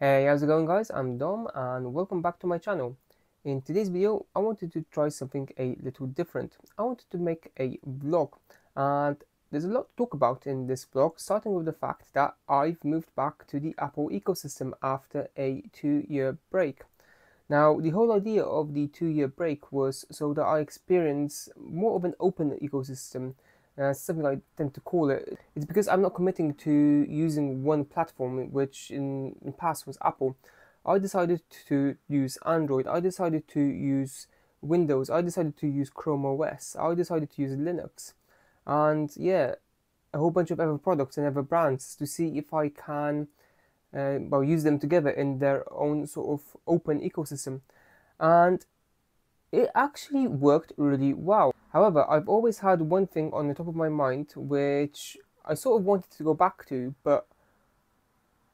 Hey, how's it going guys? I'm Dom and welcome back to my channel. In today's video, I wanted to try something a little different. I wanted to make a vlog and there's a lot to talk about in this vlog, starting with the fact that I've moved back to the Apple ecosystem after a 2-year break. Now, the whole idea of the 2-year break was so that I experience more of an open ecosystem, something I tend to call it. It's because I'm not committing to using one platform, which in the past was Apple. I decided to use Android, I decided to use Windows, I decided to use Chrome OS, I decided to use Linux, and yeah, a whole bunch of other products and other brands to see if I can use them together in their own sort of open ecosystem. And it actually worked really well. However, I've always had one thing on the top of my mind which I sort of wanted to go back to, but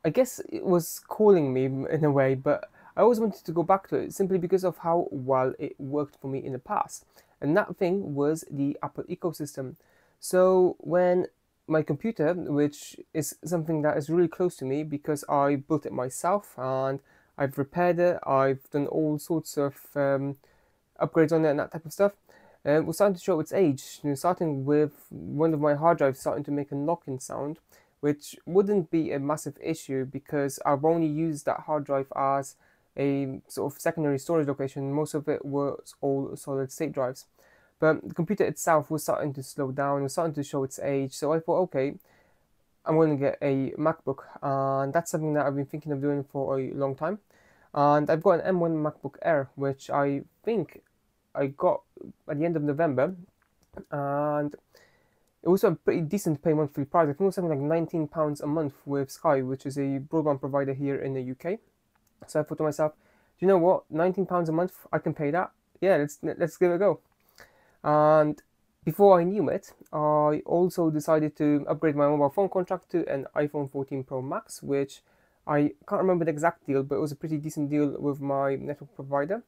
I guess it was calling me in a way, but I always wanted to go back to it simply because of how well it worked for me in the past. And that thing was the Apple ecosystem. So when my computer, which is something that is really close to me because I built it myself and I've repaired it, I've done all sorts of upgrades on it and that type of stuff, was starting to show its age, starting with one of my hard drives starting to make a knocking sound, which wouldn't be a massive issue because I've only used that hard drive as a sort of secondary storage location. Most of it was all solid state drives. But the computer itself was starting to slow down, was starting to show its age. So I thought, okay, I'm going to get a MacBook. And that's something that I've been thinking of doing for a long time. And I've got an M1 MacBook Air, which I think I got at the end of November. And it was a pretty decent pay monthly price. I think it was something like £19 a month with Sky, which is a broadband provider here in the UK. So I thought to myself, do you know what? £19 a month, I can pay that. Yeah, let's give it a go. And before I knew it, I also decided to upgrade my mobile phone contract to an iPhone 14 Pro Max, which I can't remember the exact deal, but it was a pretty decent deal with my network provider.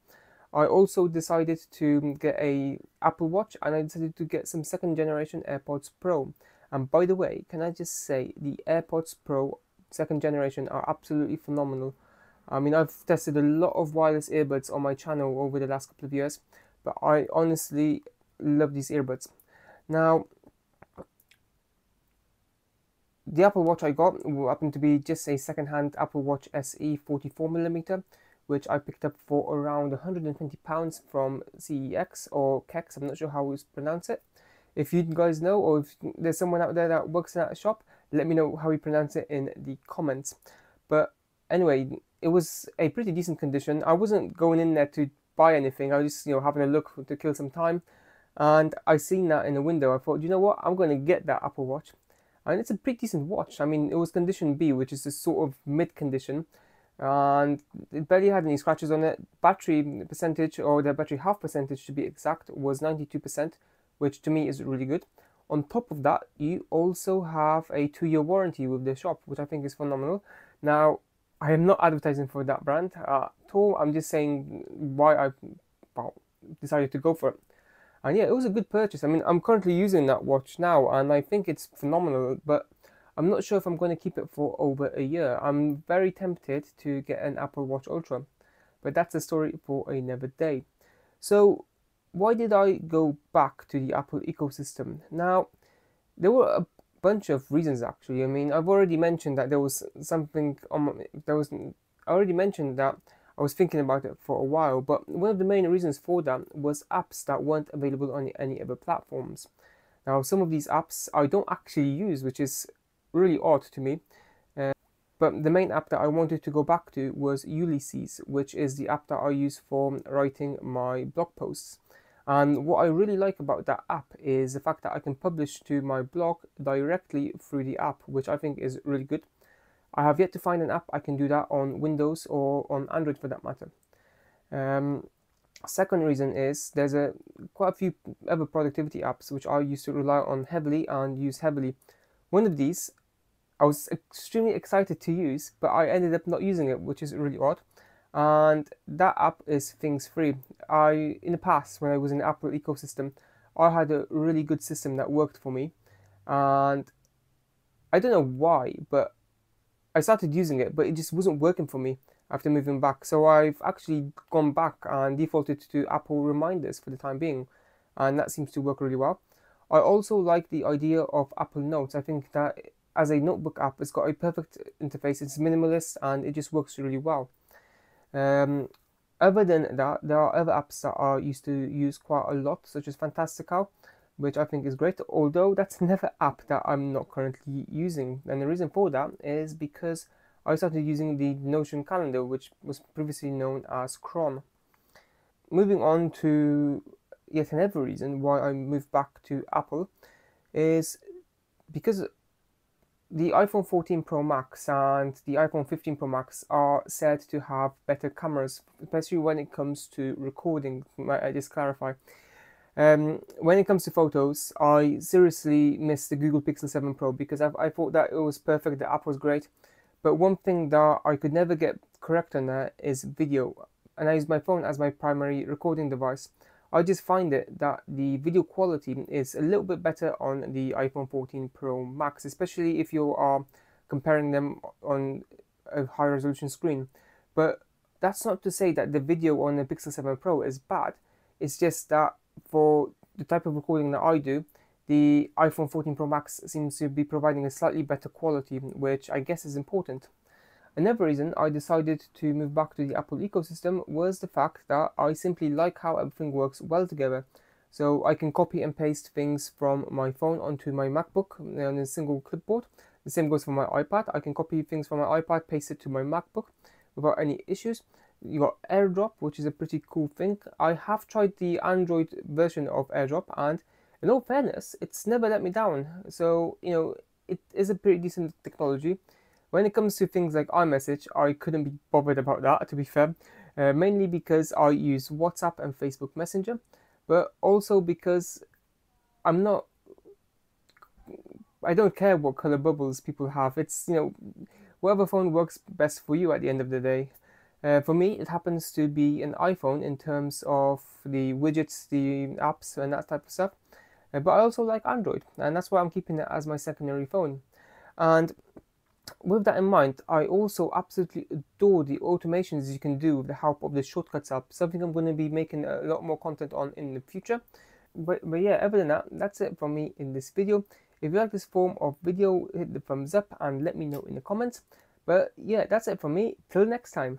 I also decided to get a Apple Watch and I decided to get some second generation AirPods Pro. And by the way, can I just say the AirPods Pro second generation are absolutely phenomenal. I mean, I've tested a lot of wireless earbuds on my channel over the last couple of years, but I honestly love these earbuds. Now, the Apple Watch I got happened to be just a second-hand Apple Watch SE 44mm, which I picked up for around £120 from CEX or KEX, I'm not sure how you pronounce it. If you guys know, or if there's someone out there that works in that shop, let me know how you pronounce it in the comments. But anyway, it was a pretty decent condition. I wasn't going in there to buy anything, I was just having a look to kill some time. And I seen that in the window. I thought, you know what, I'm going to get that Apple Watch. And it's a pretty decent watch. I mean, it was condition B, which is a sort of mid condition, and it barely had any scratches on it. Battery percentage, or the battery health percentage to be exact, was 92%, which to me is really good. On top of that, you also have a 2-year warranty with the shop, which I think is phenomenal. Now, I am not advertising for that brand at all. I'm just saying why I decided to go for it. And yeah, it was a good purchase. I mean, I'm currently using that watch now and I think it's phenomenal, but I'm not sure if I'm going to keep it for over a year. I'm very tempted to get an Apple Watch Ultra, but that's a story for another day. So why did I go back to the Apple ecosystem? Now, there were a bunch of reasons actually. I mean, I've already mentioned that there was something I already mentioned that I was thinking about it for a while, but one of the main reasons for that was apps that weren't available on any other platforms. Now, some of these apps I don't actually use, which is really odd to me. But the main app that I wanted to go back to was Ulysses, which is the app that I use for writing my blog posts. And what I really like about that app is the fact that I can publish to my blog directly through the app, which I think is really good. I have yet to find an app I can do that on Windows or on Android for that matter. Second reason is there's quite a few other productivity apps which I used to rely on heavily and use heavily. One of these I was extremely excited to use, but I ended up not using it, which is really odd. And that app is Things Free. In the past, when I was in the Apple ecosystem, I had a really good system that worked for me, and I don't know why, but I started using it, but it just wasn't working for me after moving back. So I've actually gone back and defaulted to Apple reminders for the time being, and that seems to work really well. I also like the idea of Apple Notes. I think that as a notebook app, it's got a perfect interface. It's minimalist and it just works really well. Um, Other than that, there are other apps that I used to use quite a lot, such as Fantastical, which I think is great, although that's another app that I'm not currently using. And the reason for that is because I started using the Notion calendar, which was previously known as Cron. Moving on to yet another reason why I moved back to Apple is because the iPhone 14 Pro Max and the iPhone 15 Pro Max are said to have better cameras, especially when it comes to recording. Might I just clarify? When it comes to photos, I seriously miss the Google Pixel 7 Pro because I thought that it was perfect, the app was great. But one thing that I could never get correct on that is video. And I use my phone as my primary recording device. I just find it that the video quality is a little bit better on the iPhone 14 Pro Max, especially if you are comparing them on a high resolution screen. But that's not to say that the video on the Pixel 7 Pro is bad. It's just that for the type of recording that I do, the iPhone 14 Pro Max seems to be providing a slightly better quality, which I guess is important. Another reason I decided to move back to the Apple ecosystem was the fact that I simply like how everything works well together. So I can copy and paste things from my phone onto my MacBook on a single clipboard. The same goes for my iPad. I can copy things from my iPad, paste it to my MacBook without any issues. You got AirDrop, which is a pretty cool thing. I have tried the Android version of AirDrop, and in all fairness, it's never let me down. So, it is a pretty decent technology. When it comes to things like iMessage, I couldn't be bothered about that, to be fair, mainly because I use WhatsApp and Facebook Messenger, but also because I don't care what color bubbles people have. It's, whatever phone works best for you at the end of the day. For me, it happens to be an iPhone in terms of the widgets, the apps, and that type of stuff. But I also like Android, and that's why I'm keeping it as my secondary phone. And with that in mind, I also absolutely adore the automations you can do with the help of the Shortcuts app, something I'm going to be making a lot more content on in the future. But yeah, other than that, that's it from me in this video. If you like this form of video, hit the thumbs up and let me know in the comments. But yeah, that's it from me. Till next time.